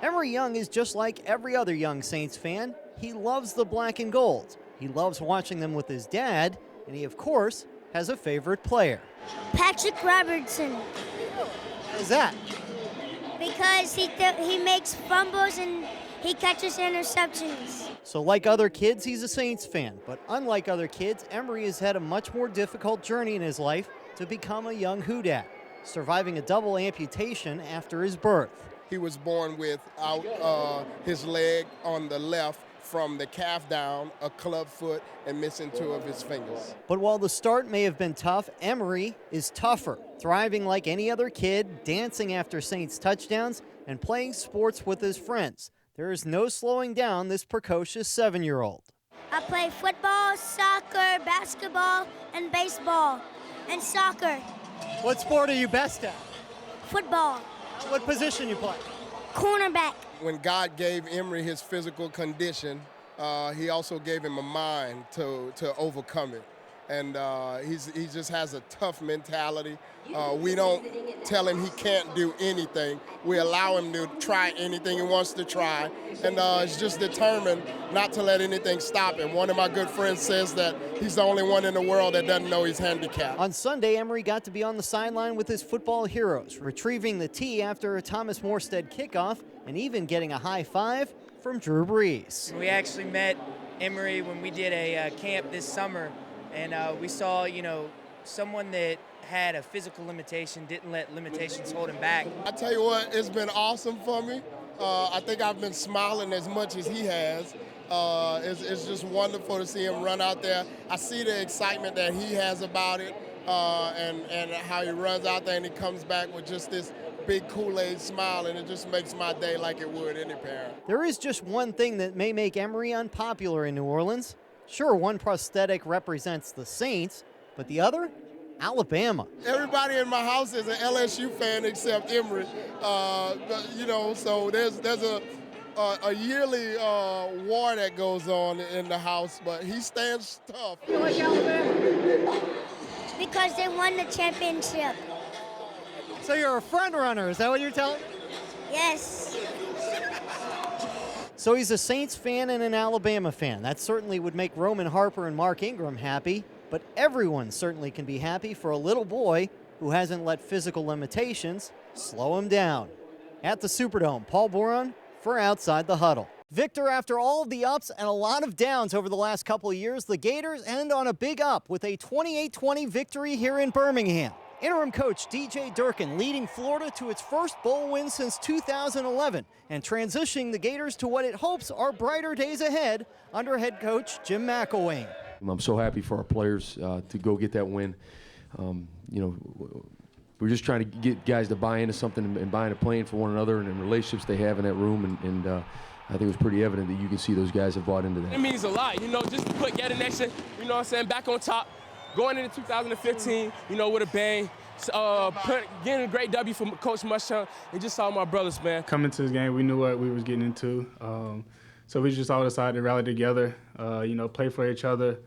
Emory Young is just like every other young Saints fan. He loves the black and gold. He loves watching them with his dad, and he, of course, has a favorite player. Patrick Robertson. Why is that? Because he makes fumbles and he catches interceptions. So like other kids, he's a Saints fan. But unlike other kids, Emory has had a much more difficult journey in his life to become a young Houdat, surviving a double amputation after his birth. He was born without his leg on the left from the calf down, a club foot, and missing 2 of his fingers. But while the start may have been tough, Emory is tougher, thriving like any other kid, dancing after Saints touchdowns, and playing sports with his friends. There is no slowing down this precocious 7-year-old. I play football, soccer, basketball, and baseball, and soccer. What sport are you best at? Football. What position you play? Cornerback. When God gave Emory his physical condition, he also gave him a mind to overcome it. And he just has a tough mentality. We don't tell him he can't do anything. We allow him to try anything he wants to try. And he's just determined not to let anything stop him. One of my good friends says that he's the only one in the world that doesn't know he's handicapped. On Sunday, Emory got to be on the sideline with his football heroes, retrieving the tee after a Thomas Morstead kickoff, and even getting a high five from Drew Brees. We actually met Emory when we did a camp this summer, and we saw, someone that had a physical limitation, didn't let limitations hold him back. I tell you what, it's been awesome for me. I think I've been smiling as much as he has. It's just wonderful to see him run out there. I see the excitement that he has about it, and how he runs out there and he comes back with just this big Kool-Aid smile, and it just makes my day like it would any parent. There is just one thing that may make Emory unpopular in New Orleans. Sure, one prosthetic represents the Saints, but the other? Alabama. Everybody in my house is an LSU fan except Emory. So there's a yearly war that goes on in the house, but he stands tough. Because they won the championship. So you're a front runner, is that what you're telling me? Yes. So he's a Saints fan and an Alabama fan. That certainly would make Roman Harper and Mark Ingram happy, but everyone certainly can be happy for a little boy who hasn't let physical limitations slow him down. At the Superdome, Paul Boron for Outside the Huddle. Victor, after all of the ups and a lot of downs over the last couple of years, the Gators end on a big up with a 28-20 victory here in Birmingham. Interim coach DJ Durkin leading Florida to its first bowl win since 2011 and transitioning the Gators to what it hopes are brighter days ahead under head coach Jim McElwain. I'm so happy for our players to go get that win. We're just trying to get guys to buy into something and buy into playing for one another and the relationships they have in that room. And I think it was pretty evident that you can see those guys have bought into that. It means a lot, just to put Get a Nation, back on top. Going into 2015, with a bang, getting a great W from Coach Muschamp, and just all my brothers, man. Coming to this game, we knew what we was getting into, so we just all decided to rally together, play for each other,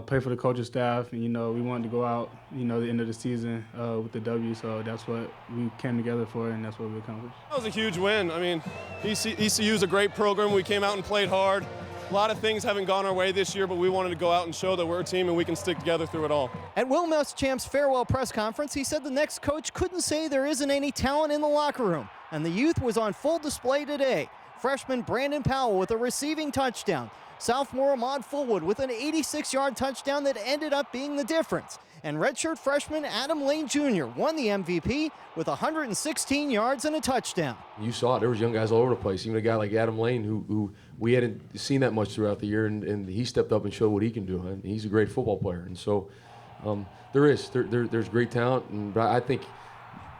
play for the coaching staff, and we wanted to go out, the end of the season with the W. So that's what we came together for, and that's what we accomplished. That was a huge win. I mean, ECU is a great program. We came out and played hard. A lot of things haven't gone our way this year, but we wanted to go out and show that we're a team and we can stick together through it all. At Will Muschamp's farewell press conference, he said the next coach couldn't say there isn't any talent in the locker room, and the youth was on full display today. Freshman Brandon Powell with a receiving touchdown. Sophomore Ahmad Fullwood with an 86-yard touchdown that ended up being the difference. And redshirt freshman Adam Lane Jr. won the MVP with 116 yards and a touchdown. You saw it. There was young guys all over the place. Even a guy like Adam Lane who we hadn't seen that much throughout the year, and he stepped up and showed what he can do. And he's a great football player. And so there's great talent, but I think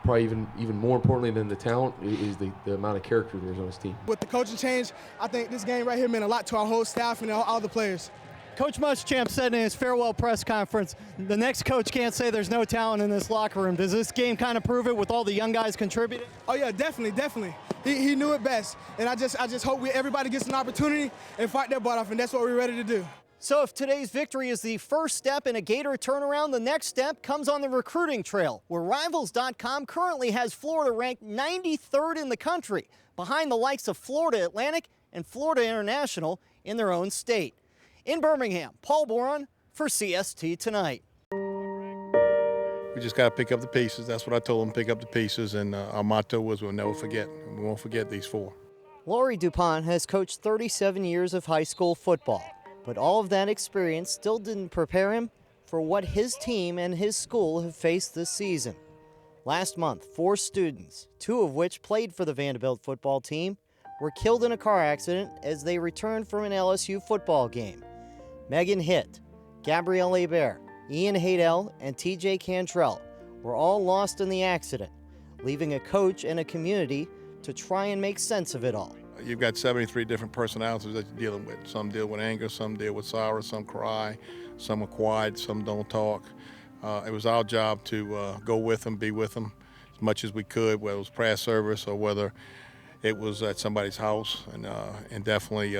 probably even more importantly than the talent is the amount of character there's on his team. With the coaching change, I think this game right here meant a lot to our whole staff and all the players. Coach Muschamp said in his farewell press conference, the next coach can't say there's no talent in this locker room. Does this game kind of prove it with all the young guys contributing? Oh yeah, definitely. He knew it best, and I just hope everybody gets an opportunity and fight their butt off, and that's what we're ready to do. So if today's victory is the first step in a Gator turnaround, the next step comes on the recruiting trail, where Rivals.com currently has Florida ranked 93rd in the country. behind the likes of Florida Atlantic and Florida International in their own state. In Birmingham, Paul Boron for CST Tonight. We just got to pick up the pieces. That's what I told them, pick up the pieces, and our motto was we'll never forget. We won't forget these four. Laurie DuPont has coached 37 years of high school football, but all of that experience still didn't prepare him for what his team and his school have faced this season. Last month, 4 students, 2 of which played for the Vanderbilt football team, were killed in a car accident as they returned from an LSU football game. Megan Hitt, Gabrielle Hebert, Ian Haydell, and TJ Cantrell were all lost in the accident, leaving a coach and a community to try and make sense of it all. You've got 73 different personalities that you're dealing with. Some deal with anger, some deal with sorrow, some cry, some are quiet, some don't talk. It was our job to go with them, be with them as much as we could, whether it was prayer service or whether it was at somebody's house, and definitely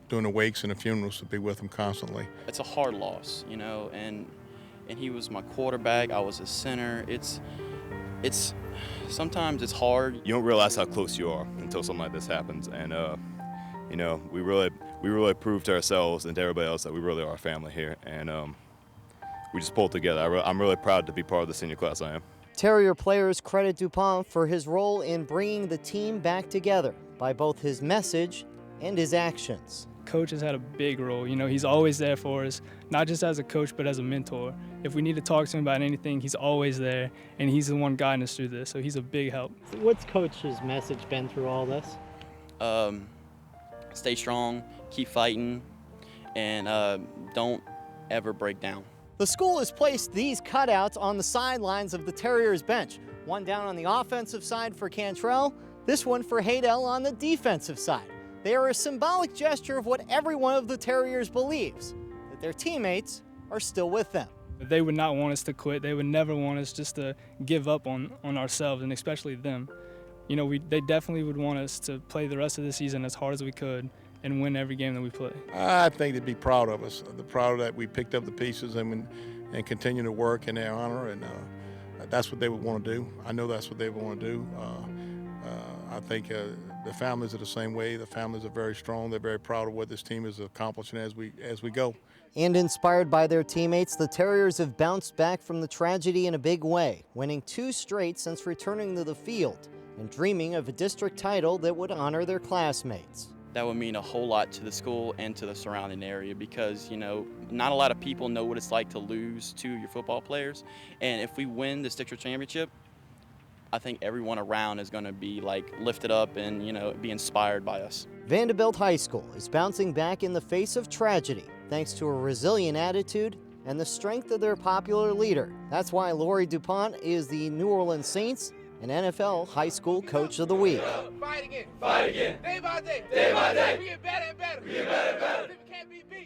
doing the wakes and the funerals, to be with them constantly. It's a hard loss, you know, and he was my quarterback. I was his center. It's sometimes it's hard. You don't realize how close you are until something like this happens, and you know, we really proved to ourselves and to everybody else that we really are a family here, and we just pulled together. I'm really proud to be part of the senior class. I am. Terrier players credit DuPont for his role in bringing the team back together by both his message and his actions. Coach has had a big role. You know, he's always there for us, not just as a coach, but as a mentor. If we need to talk to him about anything, he's always there, and he's the one guiding us through this, so he's a big help. What's Coach's message been through all this? Stay strong, keep fighting, and don't ever break down. The school has placed these cutouts on the sidelines of the Terriers bench. One down on the offensive side for Cantrell, this one for Haydell on the defensive side. They are a symbolic gesture of what every one of the Terriers believes, that their teammates are still with them. They would not want us to quit. They would never want us just to give up on ourselves, and especially them. You know, they definitely would want us to play the rest of the season as hard as we could and win every game that we play. I think they'd be proud of us. They're proud that we picked up the pieces and continue to work in their honor, and that's what they would want to do. I know that's what they would want to do. I think the families are the same way. The families are very strong. They're very proud of what this team is accomplishing as we go. And inspired by their teammates, the Terriers have bounced back from the tragedy in a big way, winning 2 straight since returning to the field and dreaming of a district title that would honor their classmates. That would mean a whole lot to the school and to the surrounding area because, you know, not a lot of people know what it's like to lose to your football players. And if we win the district championship, I think everyone around is going to be like lifted up and, you know, be inspired by us. Vanderbilt High School is bouncing back in the face of tragedy thanks to a resilient attitude and the strength of their popular leader. That's why Laurie DuPont is the New Orleans Saints and NFL High School Coach of the Week. Fight again. Fight again. Day by day. Day by day. We get better and better. We get better and better. We can't be beat.